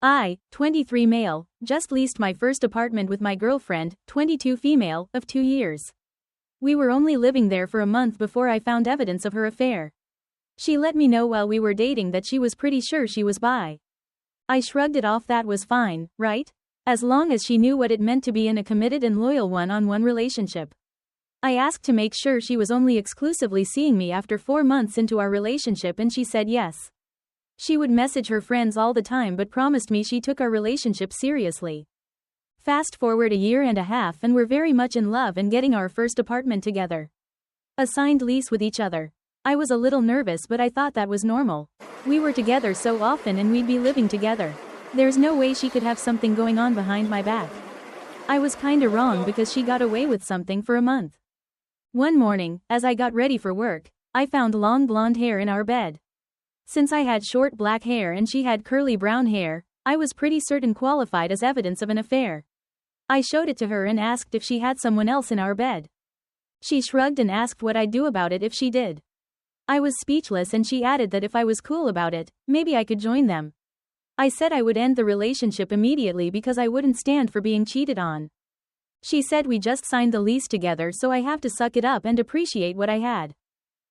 I, 23 male, just leased my first apartment with my girlfriend, 22 female, of 2 years. We were only living there for a month before I found evidence of her affair. She let me know while we were dating that she was pretty sure she was bi. I shrugged it off. That was fine, right? As long as she knew what it meant to be in a committed and loyal one-on-one relationship. I asked to make sure she was only exclusively seeing me after 4 months into our relationship, and she said yes. She would message her friends all the time but promised me she took our relationship seriously. Fast forward a year and a half and we're very much in love and getting our first apartment together. A signed lease with each other. I was a little nervous, but I thought that was normal. We were together so often and we'd be living together. There's no way she could have something going on behind my back. I was kinda wrong because she got away with something for a month. One morning, as I got ready for work, I found long blonde hair in our bed. Since I had short black hair and she had curly brown hair, I was pretty certain qualified as evidence of an affair. I showed it to her and asked if she had someone else in our bed. She shrugged and asked what I'd do about it if she did. I was speechless, and she added that if I was cool about it, maybe I could join them. I said I would end the relationship immediately because I wouldn't stand for being cheated on. She said we just signed the lease together, so I have to suck it up and appreciate what I had.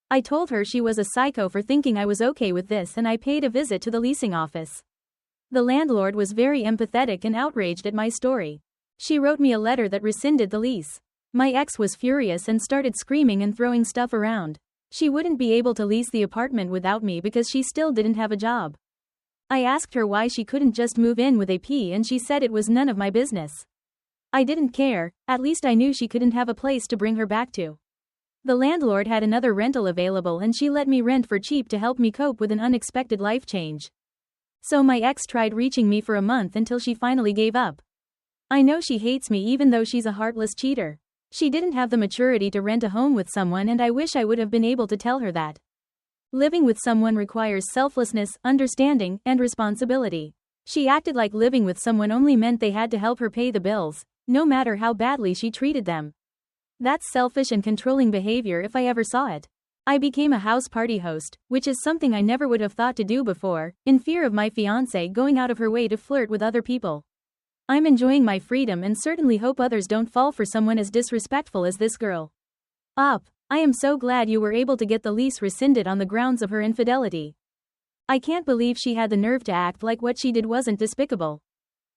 I told her she was a psycho for thinking I was okay with this, and I paid a visit to the leasing office. The landlord was very empathetic and outraged at my story. She wrote me a letter that rescinded the lease. My ex was furious and started screaming and throwing stuff around. She wouldn't be able to lease the apartment without me because she still didn't have a job. I asked her why she couldn't just move in with AP, and she said it was none of my business. I didn't care, at least I knew she couldn't have a place to bring her back to. The landlord had another rental available and she let me rent for cheap to help me cope with an unexpected life change. So my ex tried reaching me for a month until she finally gave up. I know she hates me even though she's a heartless cheater. She didn't have the maturity to rent a home with someone, and I wish I would have been able to tell her that. Living with someone requires selflessness, understanding, and responsibility. She acted like living with someone only meant they had to help her pay the bills, no matter how badly she treated them. That's selfish and controlling behavior if I ever saw it. I became a house party host, which is something I never would have thought to do before, in fear of my fiancé going out of her way to flirt with other people. I'm enjoying my freedom and certainly hope others don't fall for someone as disrespectful as this girl. I am so glad you were able to get the lease rescinded on the grounds of her infidelity. I can't believe she had the nerve to act like what she did wasn't despicable.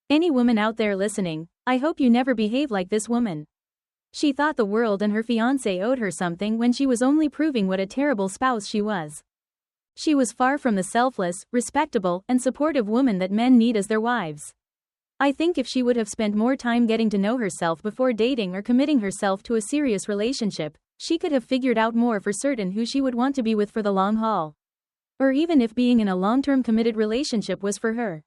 Any woman out there listening, I hope you never behave like this woman. She thought the world and her fiancé owed her something when she was only proving what a terrible spouse she was. She was far from the selfless, respectable, and supportive woman that men need as their wives. I think if she would have spent more time getting to know herself before dating or committing herself to a serious relationship, she could have figured out more for certain who she would want to be with for the long haul. Or even if being in a long-term committed relationship was for her.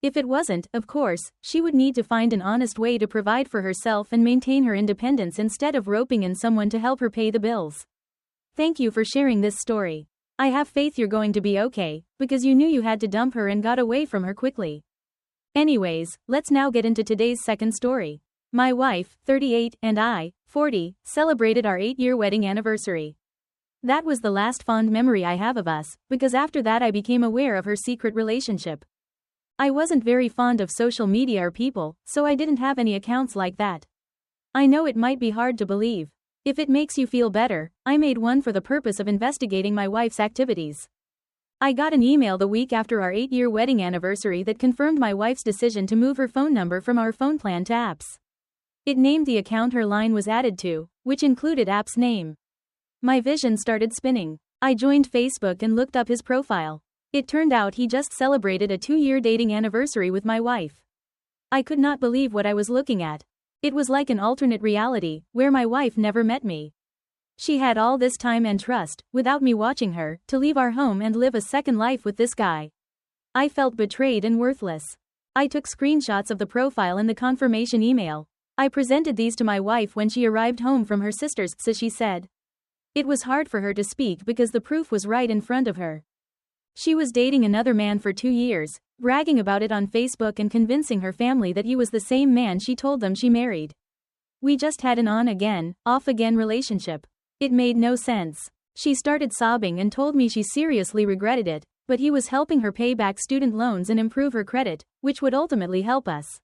If it wasn't, of course, she would need to find an honest way to provide for herself and maintain her independence instead of roping in someone to help her pay the bills. Thank you for sharing this story. I have faith you're going to be okay, because you knew you had to dump her and got away from her quickly. Anyways, let's now get into today's second story. My wife, 38, and I, 40, celebrated our 8-year wedding anniversary. That was the last fond memory I have of us, because after that I became aware of her secret relationship. I wasn't very fond of social media or people, so I didn't have any accounts like that. I know it might be hard to believe. If it makes you feel better, I made one for the purpose of investigating my wife's activities. I got an email the week after our 8-year wedding anniversary that confirmed my wife's decision to move her phone number from our phone plan to App's. It named the account her line was added to, which included App's name. My vision started spinning. I joined Facebook and looked up his profile. It turned out he just celebrated a 2-year dating anniversary with my wife. I could not believe what I was looking at. It was like an alternate reality, where my wife never met me. She had all this time and trust, without me watching her, to leave our home and live a second life with this guy. I felt betrayed and worthless. I took screenshots of the profile and the confirmation email. I presented these to my wife when she arrived home from her sister's, so she said. It was hard for her to speak because the proof was right in front of her. She was dating another man for 2 years, bragging about it on Facebook and convincing her family that he was the same man she told them she married. We just had an on-again, off-again relationship. It made no sense. She started sobbing and told me she seriously regretted it, but he was helping her pay back student loans and improve her credit, which would ultimately help us.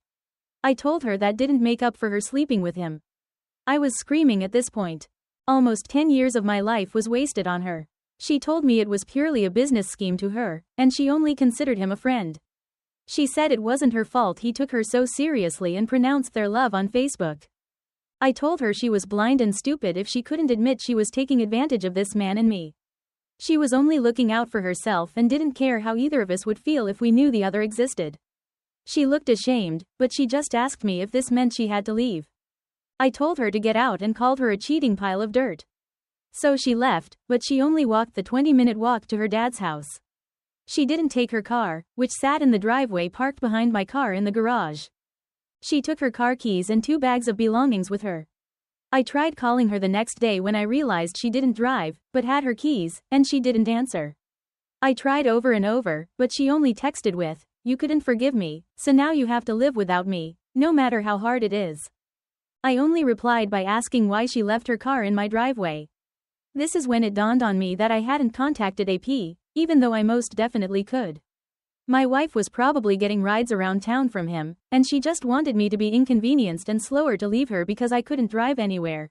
I told her that didn't make up for her sleeping with him. I was screaming at this point. Almost 10 years of my life was wasted on her. She told me it was purely a business scheme to her, and she only considered him a friend. She said it wasn't her fault he took her so seriously and pronounced their love on Facebook. I told her she was blind and stupid if she couldn't admit she was taking advantage of this man and me. She was only looking out for herself and didn't care how either of us would feel if we knew the other existed. She looked ashamed, but she just asked me if this meant she had to leave. I told her to get out and called her a cheating pile of dirt. So she left, but she only walked the 20-minute walk to her dad's house. She didn't take her car, which sat in the driveway parked behind my car in the garage. She took her car keys and 2 bags of belongings with her. I tried calling her the next day when I realized she didn't drive, but had her keys, and she didn't answer. I tried over and over, but she only texted with, "You couldn't forgive me, so now you have to live without me, no matter how hard it is." I only replied by asking why she left her car in my driveway. This is when it dawned on me that I hadn't contacted AP, even though I most definitely could. My wife was probably getting rides around town from him, and she just wanted me to be inconvenienced and slower to leave her because I couldn't drive anywhere.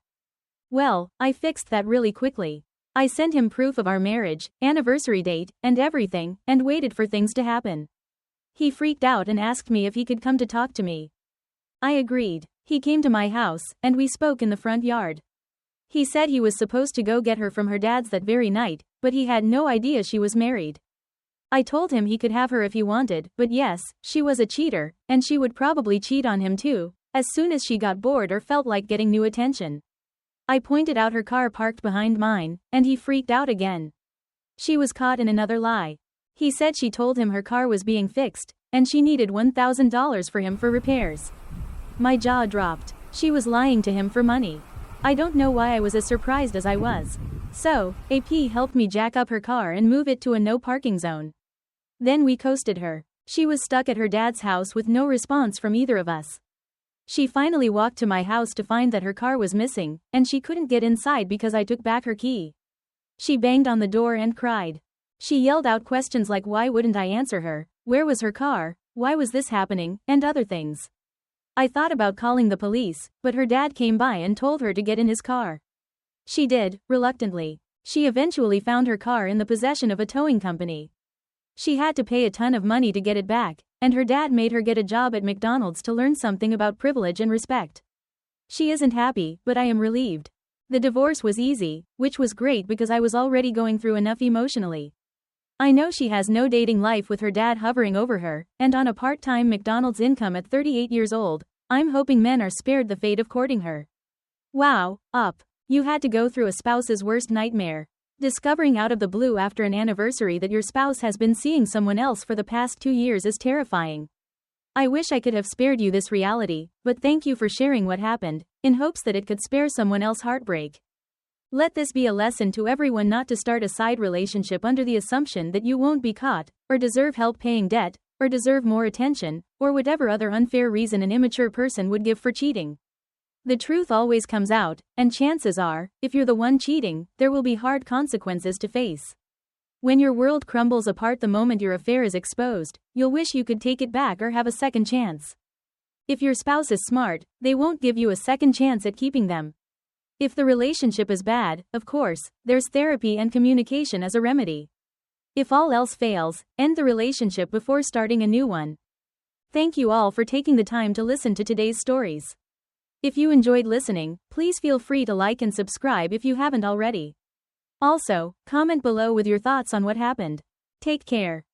Well, I fixed that really quickly. I sent him proof of our marriage, anniversary date, and everything, and waited for things to happen. He freaked out and asked me if he could come to talk to me. I agreed. He came to my house, and we spoke in the front yard. He said he was supposed to go get her from her dad's that very night, but he had no idea she was married. I told him he could have her if he wanted, but yes, she was a cheater, and she would probably cheat on him too, as soon as she got bored or felt like getting new attention. I pointed out her car parked behind mine, and he freaked out again. She was caught in another lie. He said she told him her car was being fixed, and she needed $1,000 for him for repairs. My jaw dropped. She was lying to him for money. I don't know why I was as surprised as I was. So, AP helped me jack up her car and move it to a no parking zone. Then we coasted her. She was stuck at her dad's house with no response from either of us. She finally walked to my house to find that her car was missing, and she couldn't get inside because I took back her key. She banged on the door and cried. She yelled out questions like why wouldn't I answer her, where was her car, why was this happening, and other things. I thought about calling the police, but her dad came by and told her to get in his car. She did, reluctantly. She eventually found her car in the possession of a towing company. She had to pay a ton of money to get it back, and her dad made her get a job at McDonald's to learn something about privilege and respect. She isn't happy, but I am relieved. The divorce was easy, which was great because I was already going through enough emotionally. I know she has no dating life with her dad hovering over her, and on a part-time McDonald's income at 38 years old. I'm hoping men are spared the fate of courting her. Wow, up. You had to go through a spouse's worst nightmare. Discovering out of the blue after an anniversary that your spouse has been seeing someone else for the past 2 years is terrifying. I wish I could have spared you this reality, but thank you for sharing what happened, in hopes that it could spare someone else heartbreak. Let this be a lesson to everyone not to start a side relationship under the assumption that you won't be caught, or deserve help paying debt, or deserve more attention, or whatever other unfair reason an immature person would give for cheating. The truth always comes out, and chances are, if you're the one cheating, there will be hard consequences to face. When your world crumbles apart the moment your affair is exposed, you'll wish you could take it back or have a second chance. If your spouse is smart, they won't give you a second chance at keeping them. If the relationship is bad, of course, there's therapy and communication as a remedy. If all else fails, end the relationship before starting a new one. Thank you all for taking the time to listen to today's stories. If you enjoyed listening, please feel free to like and subscribe if you haven't already. Also, comment below with your thoughts on what happened. Take care.